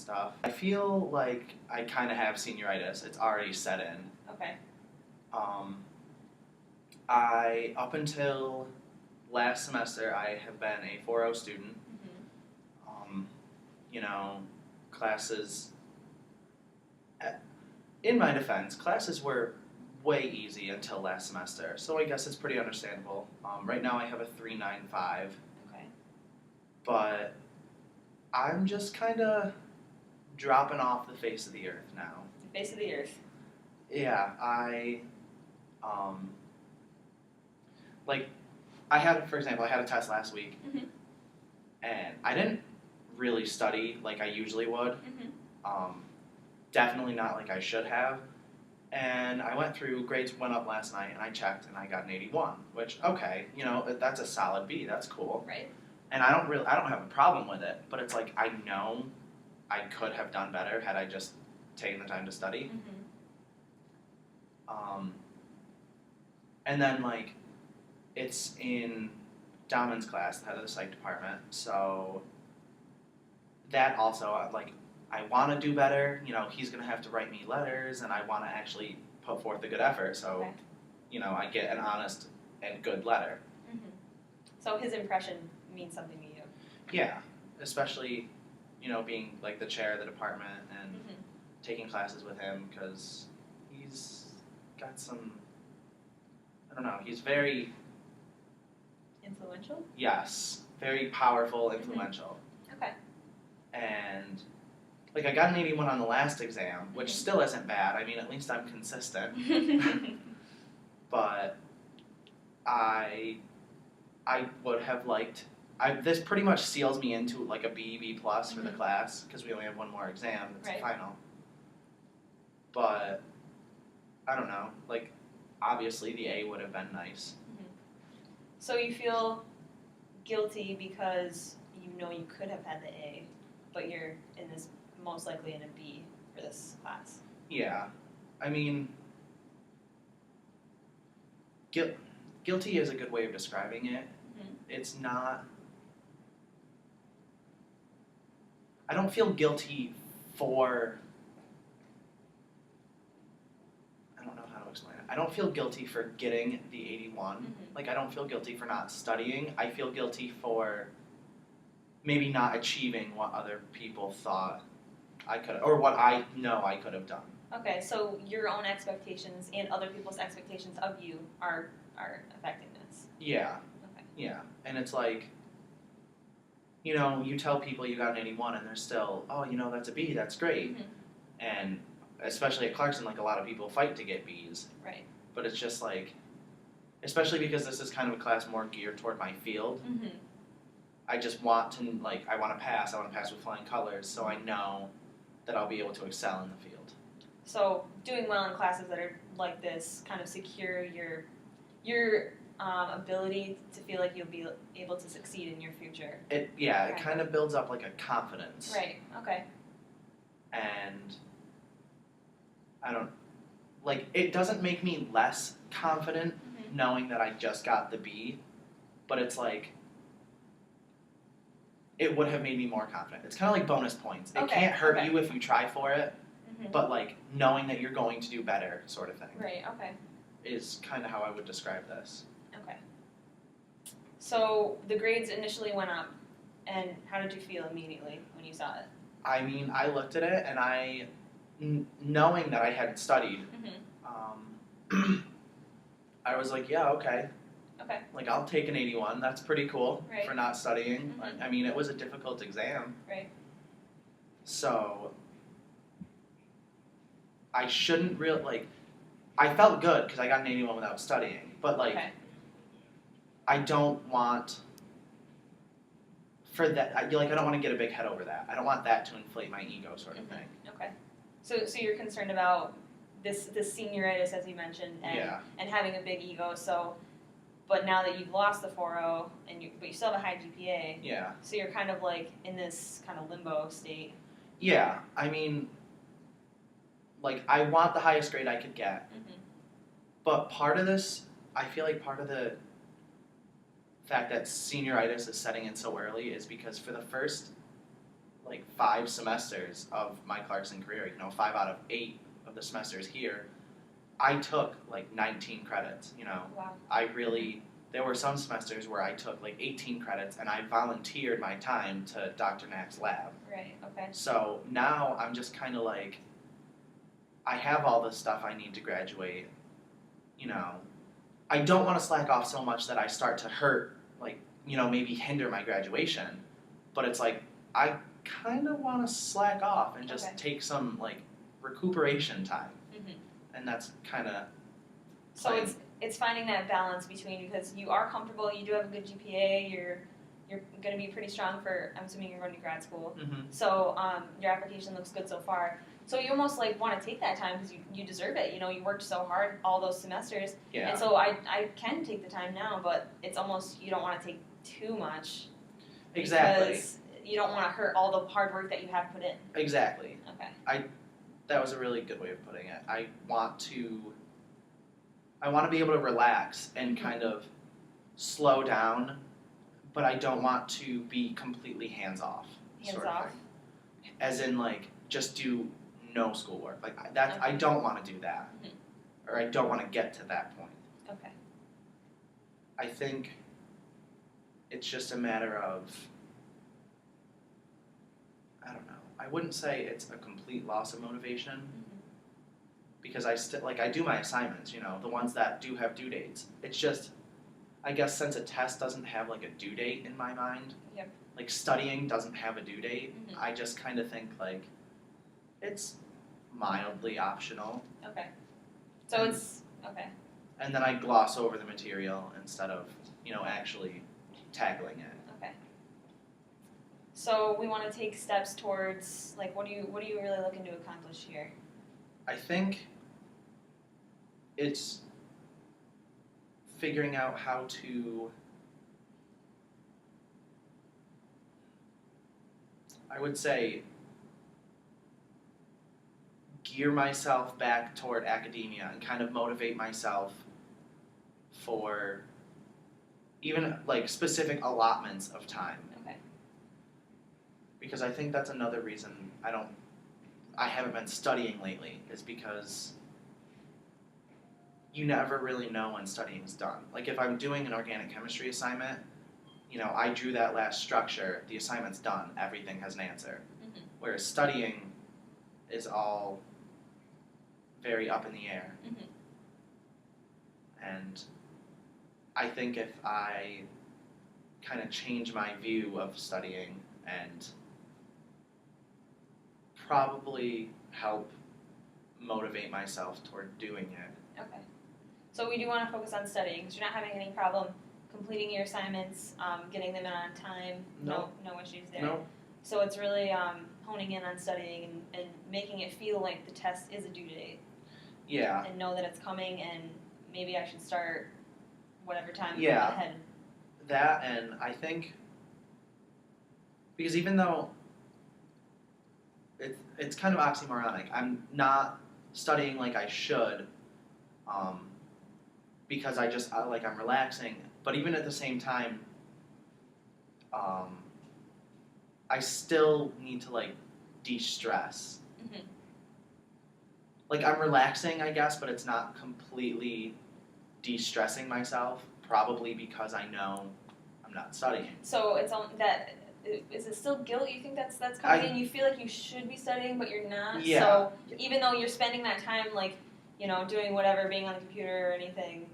stuff. I feel like I kind of have senioritis. It's already set in. Okay. Up until last semester, I have been a 4.0 student. Classes, in my defense, classes were way easy until last semester, so I guess it's pretty understandable. Right now I have a 3.95. Okay. But I'm just kind of dropping off the face of the earth now. The face of the earth. Yeah, I had, for example, I had a test last week, and I didn't really study like I usually would. Definitely not like I should have. And I went through, grades went up last night, and I checked, and I got an 81, which, okay, that's a solid B, that's cool. Right. And I don't have a problem with it, but it's like, I know I could have done better had I just taken the time to study. And then, like, it's in Damon's class, the head of the psych department, so that also, I want to do better. He's going to have to write me letters, and I want to actually put forth a good effort, so, okay. I get an honest and good letter. So his impression means something to you. Yeah, especially, being, like, the chair of the department and taking classes with him, because he's got some, I don't know, he's very... Influential? Yes, very powerful, influential. Okay. And, like, I got an 81 on the last exam, which still isn't bad. I mean, at least I'm consistent. But I would have liked... this pretty much seals me into, like, a B plus for the class, because we only have one more exam. It's the final. But, I don't know. Like, obviously, the A would have been nice. So you feel guilty because you know you could have had the A, but you're most likely in a B for this class. Yeah. I mean, guilty is a good way of describing it. It's not... I don't feel guilty for... I don't know how to explain it. I don't feel guilty for getting the 81. Like, I don't feel guilty for not studying. I feel guilty for maybe not achieving what other people thought I could, or what I know I could have done. Okay, so your own expectations and other people's expectations of you are affecting this. Yeah. Okay. Yeah, and it's like, you tell people you got an 81 and they're still, oh, that's a B, that's great. And especially at Clarkson, like, a lot of people fight to get Bs. Right. But it's just like, especially because this is kind of a class more geared toward my field, I just want to, I want to pass with flying colors, so I know that I'll be able to excel in the field. So doing well in classes that are like this kind of secure your ability to feel like you'll be able to succeed in your future. It kind of builds up, like, a confidence. Right, okay. And it doesn't make me less confident knowing that I just got the B, but it's like, it would have made me more confident. It's kind of like bonus points. It can't hurt you if you try for it, but, like, knowing that you're going to do better sort of thing. Right, okay. Is kind of how I would describe this. Okay. So the grades initially went up, and how did you feel immediately when you saw it? I mean, I looked at it, and knowing that I hadn't studied, I was like, yeah, okay. Okay. Like, I'll take an 81. That's pretty cool right. for not studying. I mean, it was a difficult exam. Right. So, I shouldn't I felt good because I got an 81 without studying. But, I don't want... For that, I don't want to get a big head over that. I don't want that to inflate my ego sort of thing. Okay. So you're concerned about this senioritis, as you mentioned, and having a big ego, so... But now that you've lost the 4.0, but you still have a high GPA, so you're kind of like in this kind of limbo state. Yeah, I mean, I want the highest grade I could get, but part of this, I feel like part of the fact that senioritis is setting in so early is because for the first, like 5 semesters of my Clarkson career, 5 out of 8 of the semesters here, I took like 19 credits, Wow. There were some semesters where I took like 18 credits and I volunteered my time to Dr. Knack's lab. Right, okay. So now I'm just kind of like, I have all this stuff I need to graduate, I don't want to slack off so much that I start to hurt, like, maybe hinder my graduation, but it's like, I kind of want to slack off and just take some, like, recuperation time. Mm-hmm. And that's kind of... So it's finding that balance between, because you are comfortable, you do have a good GPA, you're going to be pretty strong for, I'm assuming you're going to grad school. Mm-hmm. So your application looks good so far. So you almost like want to take that time because you deserve it. You worked so hard all those semesters. Yeah. And so I can take the time now, but it's almost you don't want to take too much. Exactly. Because you don't want to hurt all the hard work that you have put in. Exactly. Okay. That was a really good way of putting it. I want to be able to relax and kind of slow down, but I don't want to be completely hands-off. Hands-off? As in, like, just do no schoolwork. Like, that. I don't want to do that. Mm-hmm. Or I don't want to get to that point. Okay. I think it's just a matter of, I don't know. I wouldn't say it's a complete loss of motivation, Mm-hmm. because I do my assignments, the ones that do have due dates. It's just, I guess since a test doesn't have like a due date in my mind, Yep. like studying doesn't have a due date, Mm-hmm. I just kind of think like it's mildly optional. Okay. So it's okay. And then I gloss over the material instead of, actually tackling it. Okay. So we want to take steps towards, like, what are you really looking to accomplish here? I think it's figuring out how to, I would say, gear myself back toward academia and kind of motivate myself for even like specific allotments of time. Okay. Because I think that's another reason I haven't been studying lately, is because you never really know when studying's done. Like if I'm doing an organic chemistry assignment, I drew that last structure, the assignment's done, everything has an answer. Mm-hmm. Whereas studying is all very up in the air. Mm-hmm. And I think if I kind of change my view of studying and probably help motivate myself toward doing it. Okay. So we do want to focus on studying, because you're not having any problem completing your assignments, getting them in on time. No. No issues there. No. So it's really honing in on studying and making it feel like the test is a due date. Yeah. And know that it's coming, and maybe I should start whatever time Yeah. ahead. That, and I think, because even though it's kind of oxymoronic, I'm not studying like I should, because I'm relaxing, but even at the same time, I still need to like de-stress. Mm-hmm. Like I'm relaxing, I guess, but it's not completely de-stressing myself, probably because I know I'm not studying. So it's on that. Is it still guilt? You think that's coming in? You feel like you should be studying, but you're not. Yeah. So even though you're spending that time, like doing whatever, being on the computer or anything,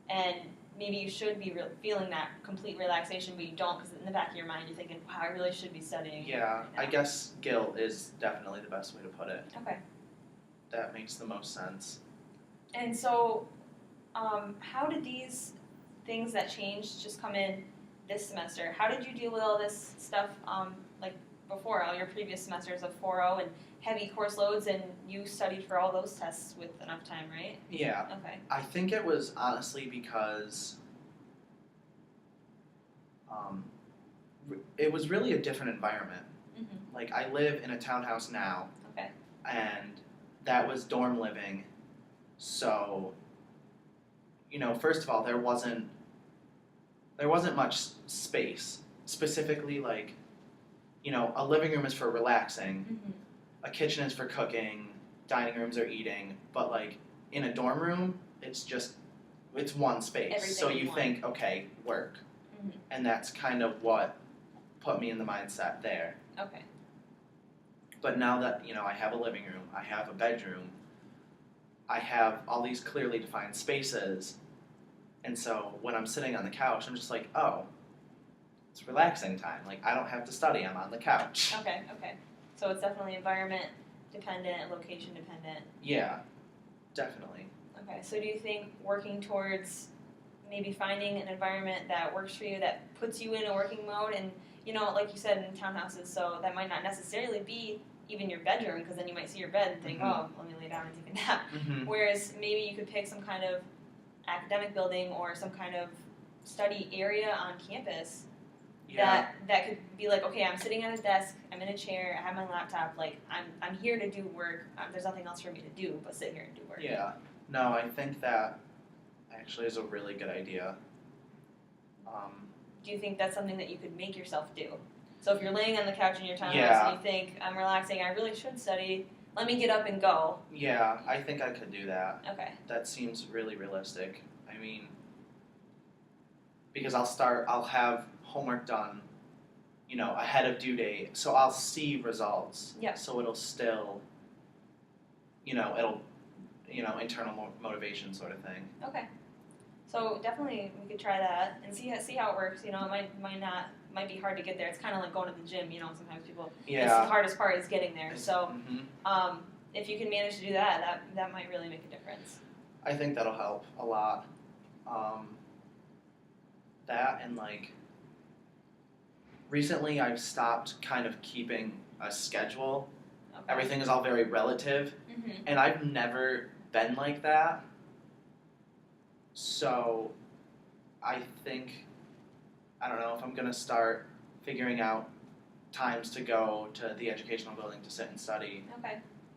and maybe you should be feeling that complete relaxation, but you don't, because in the back of your mind you're thinking, "Wow, I really should be studying." Yeah, I guess guilt is definitely the best way to put it. Okay. That makes the most sense. And so, how did these things that changed just come in this semester? How did you deal with all this stuff, like before, all your previous semesters of 4.0 and heavy course loads, and you studied for all those tests with enough time, right? Yeah. Okay. I think it was honestly because it was really a different environment. Mm-hmm. Like I live in a townhouse now. Okay. And that was dorm living. So, first of all, there wasn't much space. Specifically, like, a living room is for relaxing, Mm-hmm. a kitchen is for cooking, dining rooms are eating, but like in a dorm room, it's one space. Everything so in you one. think, okay, work. Mm-hmm. And that's kind of what put me in the mindset there. Okay. But now that, I have a living room, I have a bedroom, I have all these clearly defined spaces, and so when I'm sitting on the couch, I'm just like, oh, it's relaxing time. Like, I don't have to study, I'm on the couch. Okay. So it's definitely environment dependent, location dependent. Yeah, definitely. Okay, so do you think working towards maybe finding an environment that works for you, that puts you in a working mode, and like you said, in townhouses, so that might not necessarily be even your bedroom, because then you might see your bed and think, oh, let me lay down and take a nap. Mm-hmm. Whereas maybe you could pick some kind of academic building or some kind of study area on campus that could be like, okay, I'm sitting at a desk, I'm in a chair, I have my laptop, like I'm here to do work. There's nothing else for me to do but sit here and do work. Yeah. No, I think that actually is a really good idea. Do you think that's something that you could make yourself do? So if you're laying on the couch in your townhouse Yeah. and you think, I'm relaxing, I really should study, let me get up and go. Yeah, I think I could do that. Okay. That seems really realistic. I mean, because I'll have homework done, ahead of due date, so I'll see results. Yeah. So it'll still, internal motivation sort of thing. Okay. So definitely we could try that and see how it works. It might be hard to get there. It's kind of like going to the gym. Sometimes people. Yeah. It's the hardest part is getting there. So, mm-hmm. If you can manage to do that might really make a difference. I think that'll help a lot. That and like. Recently, I've stopped kind of keeping a schedule. Okay. Everything is all very relative, and I've never been like that. So, I think, I don't know, if I'm going to start figuring out times to go to the educational building to sit and study,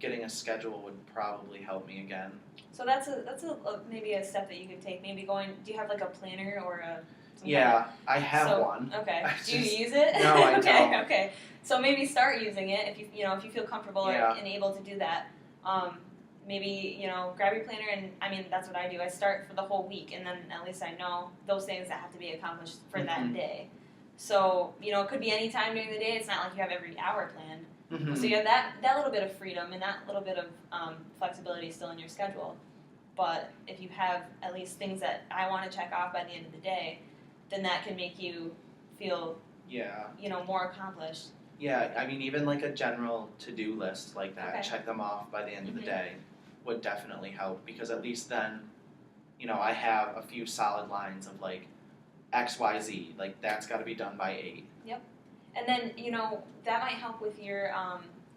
getting a schedule would probably help me again. So that's maybe a step that you could take. Maybe do you have like a planner or a... Yeah, I have one. Okay. Do you use it? No, I don't. Okay. So maybe start using it if you feel comfortable and able to do that. Maybe grab your planner, and I mean that's what I do. I start for the whole week, and then at least I know those things that have to be accomplished for that day. So it could be any time during the day. It's not like you have every hour planned. Mm-hmm. So you have that little bit of freedom and that little bit of flexibility still in your schedule. But if you have at least things that I want to check off by the end of the day, then that can make you feel more accomplished. Yeah, I mean, even like a general to-do list like that, check them off by the end of the day, would definitely help, because at least then, I have a few solid lines of like X, Y, Z, like that's got to be done by 8. Yep. And then, that might help with your,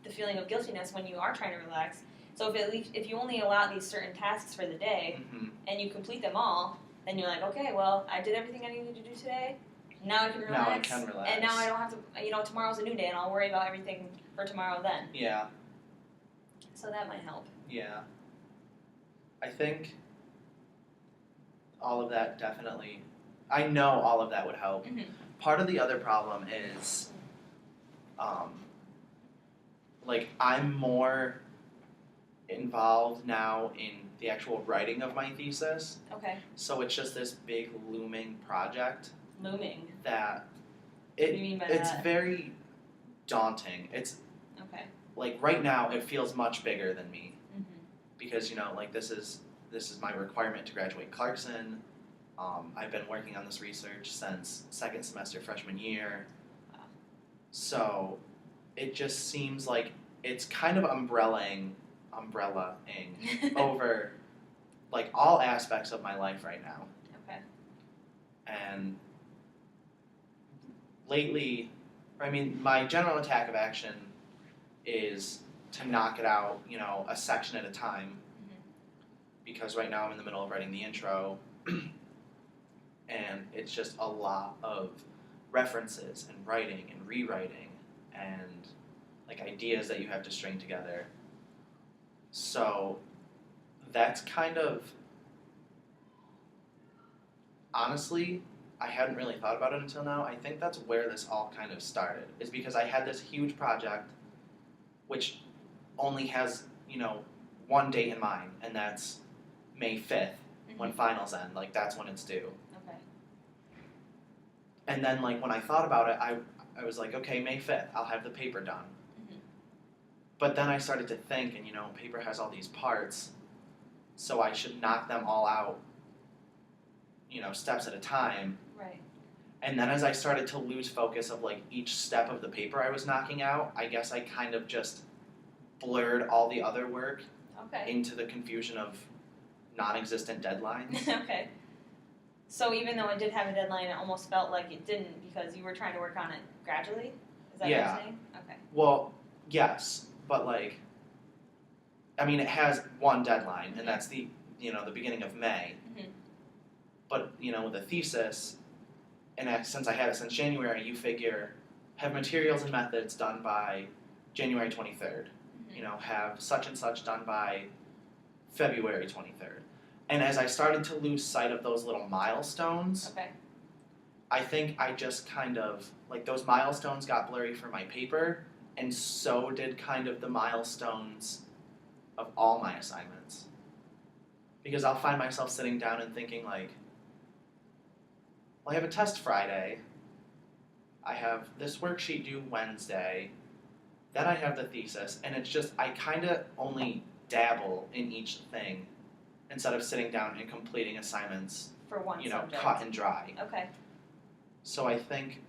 the feeling of guiltiness when you are trying to relax. So if you only allow these certain tasks for the day, and you complete them all, then you're like, okay, well, I did everything I needed to do today. Now I can relax. Now I can relax. And now I don't have to, tomorrow's a new day, and I'll worry about everything for tomorrow then. Yeah. So that might help. Yeah. I think all of that definitely, I know all of that would help. Mm-hmm. Part of the other problem is, I'm more involved now in the actual writing of my thesis. Okay. So it's just this big looming project. Looming? That What do you mean by it's that? very daunting. It's like right now it feels much bigger than me. Mm-hmm. Because this is my requirement to graduate Clarkson. I've been working on this research since second semester freshman year. Wow. So it just seems like it's kind of umbrella-ing over like all aspects of my life right now. Okay. And lately, my general attack of action is to knock it out, a section at a time. Mm-hmm. Because right now I'm in the middle of writing the intro, and it's just a lot of references and writing and rewriting and like ideas that you have to string together. So that's kind of, honestly, I hadn't really thought about it until now. I think that's where this all kind of started, is because I had this huge project which only has, one date in mind, and that's May 5th when finals end. Like, that's when it's due. Okay. And then, like, when I thought about it, I was like, okay, May 5th, I'll have the paper done. But then I started to think, and paper has all these parts, so I should knock them all out, steps at a time. Right. And then as I started to lose focus of like each step of the paper I was knocking out, I guess I kind of just blurred all the other work into the confusion of non-existent deadlines. Okay. So even though it did have a deadline, it almost felt like it didn't because you were trying to work on it gradually? Is that what you're saying? Okay. Well, yes, but like, I mean, it has one deadline, and that's the beginning of May. But, with a thesis, and since I had it since January, you figure, have materials and methods done by January 23rd. Have such and such done by February 23rd. And as I started to lose sight of those little milestones, I think I just kind of, like, those milestones got blurry for my paper, and so did kind of the milestones of all my assignments. Because I'll find myself sitting down and thinking, like, well, I have a test Friday, I have this worksheet due Wednesday, then I have the thesis, and it's just, I kind of only dabble in each thing instead of sitting down and completing assignments, for one subject. Cut and dry. Okay. So I think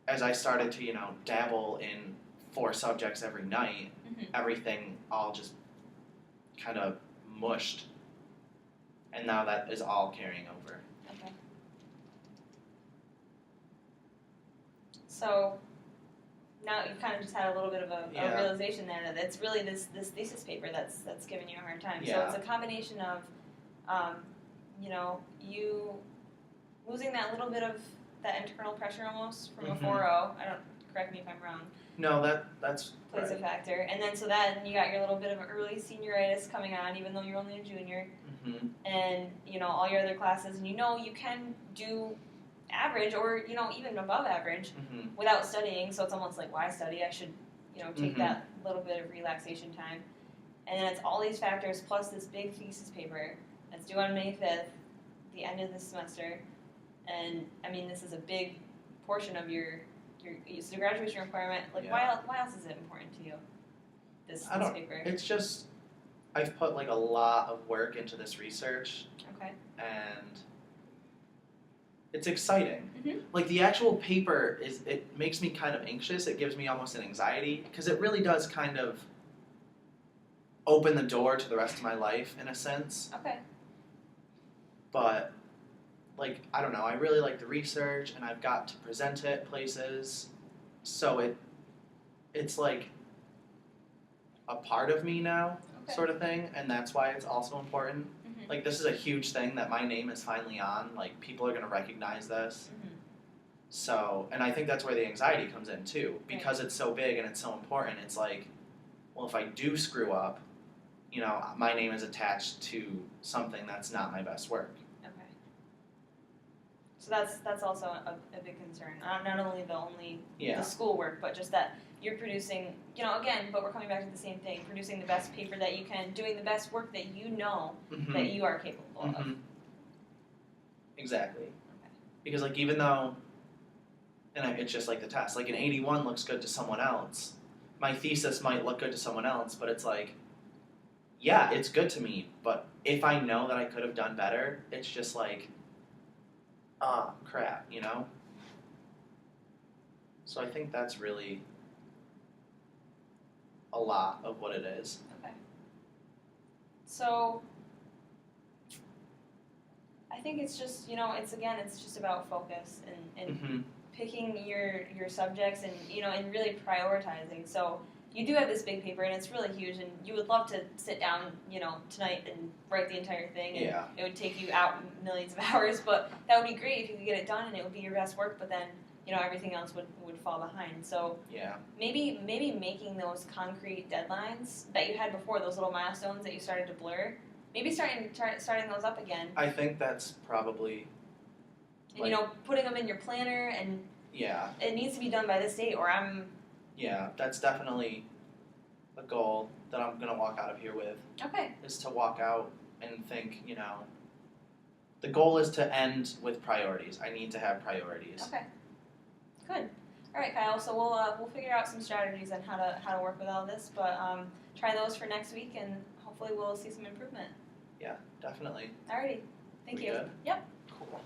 as I started to, dabble in 4 subjects every night, everything all just kind of mushed, and now that is all carrying over. Okay. So now you've kind of just had a little bit of a realization there that it's really this thesis paper that's giving you a hard time. Yeah. So it's a combination of, you losing that little bit of that internal pressure almost from a 4.0. Correct me if I'm wrong. No, that's plays a factor, and then so then you got your little bit of early senioritis coming on, even though you're only a junior, and all your other classes, and you can do average or even above average without studying. So it's almost like, why study? I should take that little bit of relaxation time, and then it's all these factors plus this big thesis paper that's due on May 5th, the end of this semester, and I mean this is a big portion of your graduation requirement. Like, why else is it important to you? This paper. It's just I've put like a lot of work into this research. Okay. And it's exciting. Like the actual paper it makes me kind of anxious. It gives me almost an anxiety because it really does kind of open the door to the rest of my life in a sense. Okay. But like, I don't know, I really like the research and I've got to present it places. So it's like a part of me now, sort of thing, and that's why it's also important. Like, this is a huge thing that my name is finally on. Like, people are going to recognize this. So, and I think that's where the anxiety comes in too. Because it's so big and it's so important, it's like, well, if I do screw up, my name is attached to something that's not my best work. So that's also a big concern. Not only the schoolwork, but just that you're producing, again, but we're coming back to the same thing, producing the best paper that you can, doing the best work that that you are capable of. Exactly. Because, like, even though, and it's just like the test, like an 81 looks good to someone else, my thesis might look good to someone else, but it's like, yeah, it's good to me, but if I know that I could have done better, it's just like, crap, So I think that's really a lot of what it is. Okay. So I think it's just, it's just about focus and picking your subjects and, and really prioritizing. So you do have this big paper and it's really huge and you would love to sit down, tonight and write the entire thing. And it would take you out millions of hours, but that would be great if you could get it done and it would be your best work, but then, everything else would fall behind. So maybe making those concrete deadlines that you had before, those little milestones that you started to blur, maybe starting those up again. I think that's probably And, you know, putting them in your planner and it needs to be done by this date or I'm... Yeah, that's definitely a goal that I'm going to walk out of here with. Okay. Is to walk out and think, you know, the goal is to end with priorities. I need to have priorities. Okay. Good. All right, Kyle. So we'll figure out some strategies on how to work with all this, but try those for next week, and hopefully we'll see some improvement. Yeah, definitely. Alrighty. Thank you. Good? Yep. Cool.